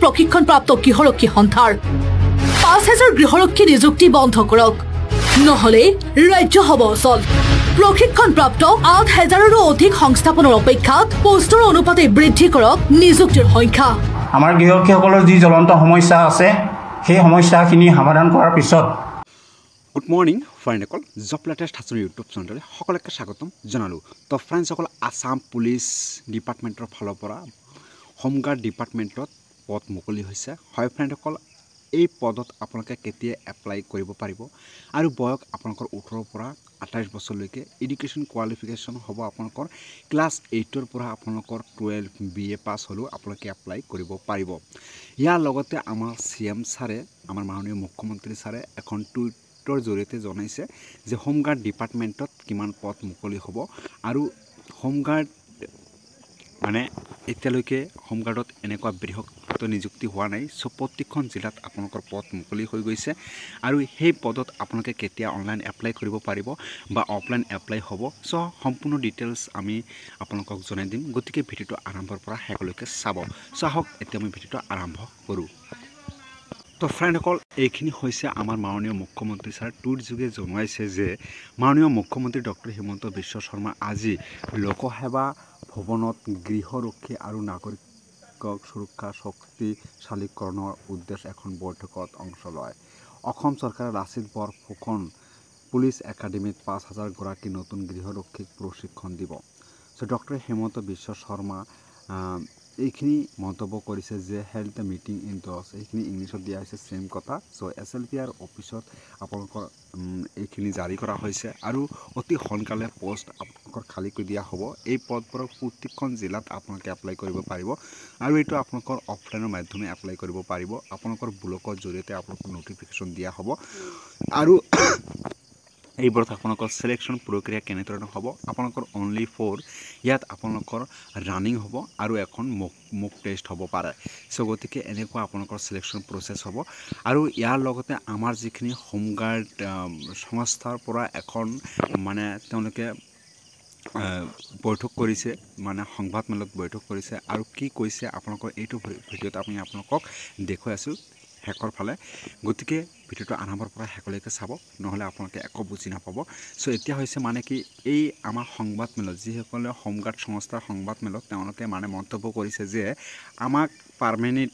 প্ৰশিক্ষণপ্ৰাপ্ত গৃহৰক্ষী সন্থাৰ ৫,০০০ গৃহৰক্ষী নিযুক্তি বন্ধ কৰক নহলে ৰাজ্য হ'ব অচল প্ৰশিক্ষণপ্ৰাপ্ত ৮,০০০ৰো অধিক সংস্থাপনৰ অপেক্ষাত পোষ্টৰ অনুপাতে বৃদ্ধি কৰক নিযুক্তিৰ সংখ্যা আমাৰ গৃহৰক্ষীসকলৰ যি জ্বলন্ত সমস্যা আছে সেই সমস্যাখিনি সমাধান কৰাৰ পিছত গুড মৰ্নিং ফ্ৰেণ্ডসকল জব লেটেষ্ট হাছৰ ইউটিউব চেনেললৈ সকলোকে স্বাগতম জনালোঁ তো ফ্ৰেণ্ডসকল আসাম পুলিচ ডিপাৰ্টমেণ্টৰ ফালৰ পৰা হোমগাৰ্ড ডিপাৰ্টমেণ্টত পদ মুকলি হৈছে হয় ফ্ৰেণ্ডসকল এই পদত আপোনালোকে কেতিয়া এপ্লাই কৰিব পাৰিব আৰু বয়স আপোনালোকৰ 18 পৰা 28 বছৰলৈকে এডুকেশ্যন কোৱালিফিকেশ্যন হ'ব আপোনালোকৰ ক্লাছ 8ৰ পৰা আপোনালোকৰ 12 BA পাছ হ'লেও আপোনালোকে এপ্লাই কৰিব পাৰিব ইয়াৰ লগতে আমাৰ CM ছাৰে আমাৰ মাননীয় মুখ্যমন্ত্ৰী ছাৰে এখন টুইটৰ জৰিয়তে জনাইছে যে হোমগাৰ্ড ডিপাৰ্টমেণ্টত কিমান পদ মুকলি হ'ব আৰু হোমগাৰ্ড মানে এতিয়ালৈকে হোমগাৰ্ডত এনেকুৱা বৃহৎ নিযুক্তি হোৱা নাই সো প্ৰত্যেকখন জিলাত আপোনালোকৰ পদ মুকলি হৈ গৈছে আৰু সেই পদত আপোনালোকে কেতিয়া অনলাইন এপ্লাই কৰিব পাৰিব বা অফলাইন এপ্লাই হ'ব সো সম্পূৰ্ণ ডিটেইলছ আমি আপোনালোকক জনাই দিম গতিকে ভিডিঅ'টো আৰম্ভৰ পৰা শেষলৈকে চাব সো আহক এতিয়া আমি ভিডিঅ'টো আৰম্ভ কৰোঁ তো ফ্ৰেণ্ডসকল এইখিনি হৈছে আমাৰ মাননীয় মুখ্যমন্ত্ৰী ছাৰ টুইট যোগে জনাইছে যে মাননীয় মুখ্যমন্ত্ৰী ডক্টৰ হিমন্ত বিশ্ব শৰ্মা আজি লোকসেৱা ভৱনত গৃহৰক্ষী আৰু নাগৰিক সুৰক্ষা শক্তিশালীকৰণৰ উদ্দেশ্যে এখন বৈঠকত অংশ লয় অসম চৰকাৰে লাচিত বৰফুকন পুলিচ একাডেমীত ৫,০০০ গৰাকী নতুন গৃহৰক্ষীক প্ৰশিক্ষণ দিব সো ডক্টৰ হিমন্ত বিশ্ব শৰ্মা এইখিনি মন্তব্য কৰিছে যে হেল্থ মিটিং ইন দছ এইখিনি ইংলিছত দিয়া হৈছে সেম কথা সো SLPR অফিচত আপোনালোকৰ এইখিনি জাৰি কৰা হৈছে আৰু অতি সোনকালে পোষ্ট আপোনালোকৰ খালী কৰি দিয়া হ'ব এই পদবোৰৰ প্ৰত্যেকখন জিলাত আপোনালোকে এপ্লাই কৰিব পাৰিব আৰু এইটো আপোনালোকৰ অফলাইনৰ মাধ্যমে এপ্লাই কৰিব পাৰিব আপোনালোকৰ ব্লকৰ জৰিয়তে আপোনালোকৰ নটিফিকেশ্যন দিয়া হ'ব আৰু এইবোৰত আপোনালোকৰ সিলেকশ্যন প্ৰক্ৰিয়া কেনেধৰণে হ'ব আপোনালোকৰ অনলি ফৰ ইয়াত আপোনালোকৰ ৰানিং হ'ব আৰু এখন মক টেষ্ট হ'ব পাৰে সো গতিকে এনেকুৱা আপোনালোকৰ সিলেকশ্যন প্ৰচেছ হ'ব আৰু ইয়াৰ লগতে আমাৰ যিখিনি হোমগাৰ্ড সংস্থাৰ পৰা এখন মানে তেওঁলোকে বৈঠক কৰিছে মানে সংবাদমেলত বৈঠক কৰিছে আৰু কি কৈছে আপোনালোকৰ এইটো ভিডিঅ'ত আমি আপোনালোকক দেখুৱাই আছোঁ শেষৰ ফালে গতিকে ভিডিঅ'টো আৰম্ভৰ পৰা শেষলৈকে চাব নহ'লে আপোনালোকে একো বুজি নাপাব সো এতিয়া হৈছে মানে কি এই আমাৰ সংবাদমেলত যিসকলে হোমগাৰ্ড সংস্থাৰ সংবাদমেলত তেওঁলোকে মানে মন্তব্য কৰিছে যে আমাক পাৰ্মানেণ্ট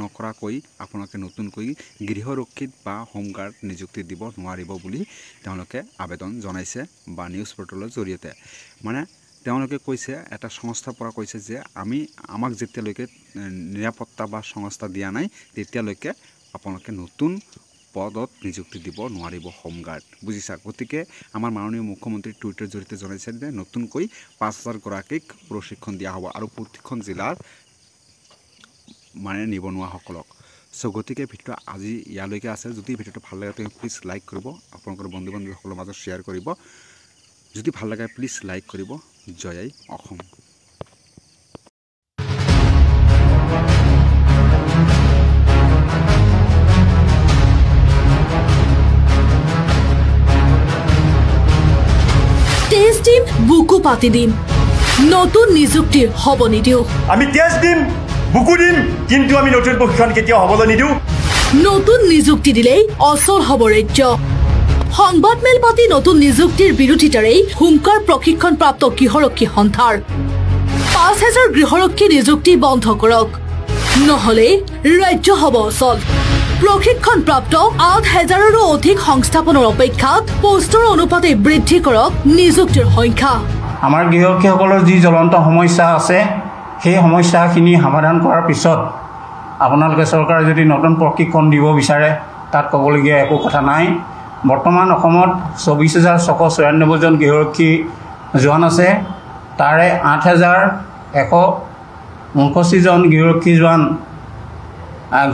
নকৰাকৈ আপোনালোকে নতুনকৈ গৃহৰক্ষীত বা হোমগাৰ্ড নিযুক্তি দিব নোৱাৰিব বুলি তেওঁলোকে আবেদন জনাইছে বা নিউজ পৰ্টেলৰ জৰিয়তে মানে তেওঁলোকে কৈছে এটা সংস্থাৰ পৰা কৈছে যে আমাক যেতিয়ালৈকে নিৰাপত্তা বা সংস্থা দিয়া নাই তেতিয়ালৈকে আপোনালোকে নতুন পদত নিযুক্তি দিব নোৱাৰিব হোমগাৰ্ড বুজিছা গতিকে আমাৰ মাননীয় মুখ্যমন্ত্ৰী টুইটাৰ জৰিয়তে জনাইছে যে নতুনকৈ ৫,০০০ গৰাকীক প্ৰশিক্ষণ দিয়া হ'ব আৰু প্ৰত্যেকখন জিলাৰ মানে নিবনুৱাসকলক সো গতিকে ভিডিঅ'টো আজি ইয়ালৈকে আছে যদি ভিডিঅ'টো ভাল লাগে তুমি প্লিজ লাইক কৰিব আপোনালোকৰ বন্ধু বান্ধৱীসকলৰ মাজত শ্বেয়াৰ কৰিব যদি ভাল লাগে প্লিজ লাইক কৰিব জয় আই অসম টেষ্ট দিম বুকু পাতি দিম নতুন নিযুক্তিৰ হ'ব নিদিও আমি টেষ্ট দিম বুকু দিম কিন্তু আমি নতুন প্ৰশিক্ষণ কেতিয়াও হ'বলৈ নিদিও নতুন নিযুক্তি দিলেই অচল হ'ব ৰাজ্য সংবাদমেল পাতি নতুন নিযুক্তিৰ বিৰোধিতাৰেই হুংকাৰ প্ৰশিক্ষণপ্ৰাপ্ত গৃহৰক্ষী সন্থাৰ ৫,০০০ গৃহৰক্ষী নিযুক্তি বন্ধ কৰক নহলে ৰাজ্য হ'ব অচল প্ৰশিক্ষণপ্ৰাপ্ত ৮,০০০ৰো অধিক সংস্থাপনৰ অপেক্ষাত পোষ্টৰ অনুপাতে বৃদ্ধি কৰক নিযুক্তিৰ সংখ্যা আমাৰ গৃহৰক্ষীসকলৰ যি জ্বলন্ত সমস্যা আছে সেই সমস্যাখিনি সমাধান কৰাৰ পিছত আপোনালোকে চৰকাৰে যদি নতুন প্ৰশিক্ষণ দিব বিচাৰে তাত ক'বলগীয়া একো কথা নাই বৰ্তমান অসমত ২৪,৬৯৪ জন গৃহৰক্ষী জোৱান আছে তাৰে ৮,১৬৯ জন গৃহৰক্ষী জোৱান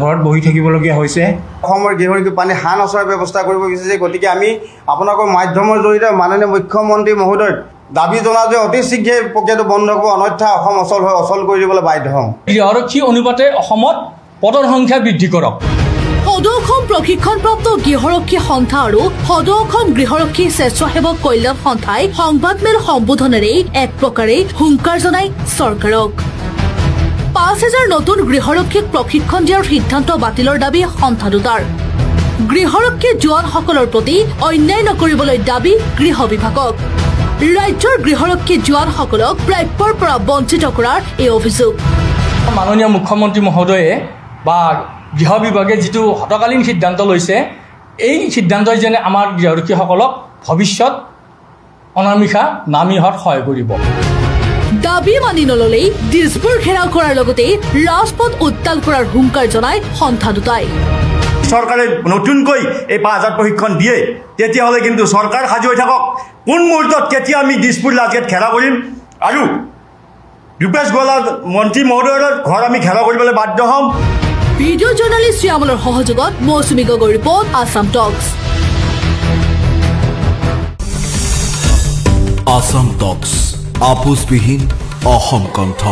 ঘৰত বহি থাকিবলগীয়া হৈছে অসমৰ গৃহৰক্ষী পানী হান অচৰাৰ ব্যৱস্থা কৰিব বিচাৰিছে গতিকে আমি আপোনালোকৰ মাধ্যমৰ জৰিয়তে মাননীয় মুখ্যমন্ত্ৰী মহোদয় দাবী জনাওঁ যে অতি শীঘ্ৰে প্ৰক্ৰিয়াটো বন্ধ কৰিব অন্যথা অসম অচল কৰি দিবলৈ বাধ্য হ'ম গৃহৰক্ষী অনুপাতে অসমত পদৰ সংখ্যা বৃদ্ধি কৰক সদৌ অসম প্ৰশিক্ষণপ্ৰাপ্ত গৃহৰক্ষী সন্থা আৰু সদৌ অসম গৃহৰক্ষী স্বেচ্ছাসেৱক কল্যাণ সন্থাই সংবাদমেল সম্বোধনেৰে এক প্ৰকাৰে হুংকাৰ জনাই চৰকাৰক 5,000 নতুন গৃহৰক্ষীক প্ৰশিক্ষণ দিয়াৰ সিদ্ধান্ত বাতিলৰ দাবী সন্থা দুটাৰ গৃহৰক্ষী জোৱানসকলৰ প্ৰতি অন্যায় নকৰিবলৈ দাবী গৃহ বিভাগক ৰাজ্যৰ গৃহৰক্ষী জোৱানসকলক প্ৰাপ্যৰ পৰা বঞ্চিত কৰাৰ এই অভিযোগ মাননীয় মুখ্যমন্ত্ৰী মহোদয়ে বা গৃহ বিভাগে যিটো হতকালীন সিদ্ধান্ত লৈছে এই সিদ্ধান্তই যেনে আমাৰ গৃহৰক্ষীসকলক ভৱিষ্যত অনামিকা নামি হোৱাত সহায় কৰিব দাবী মানি নললেই দিছপুৰ ঘেৰাও কৰাৰ লগতে ৰাজপথ উত্তাল কৰাৰ হুংকাৰ জনাই সন্থা দুটাই চৰকাৰে নতুনকৈ এই 5,000 প্ৰশিক্ষণ দিয়ে তেতিয়াহ'লে কিন্তু চৰকাৰ সাজু হৈ থাকক কোন মুহূৰ্তত কেতিয়া আমি দিছপুৰ লাষ্টগেট ঘেৰাও কৰিম আৰু ৰূপেশ গোৱালা মন্ত্ৰী মহোদয়ৰ ঘৰ আমি ঘেৰাও কৰিবলৈ বাধ্য হ'ম ভিডিঅ' জাৰ্নেলিষ্ট শ্যামলৰ সহযোগত মৌচুমী গগৈ ৰিপৰ্ট আছাম টক্স আছাম টক্স আপোচবিহীন অসম কণ্ঠ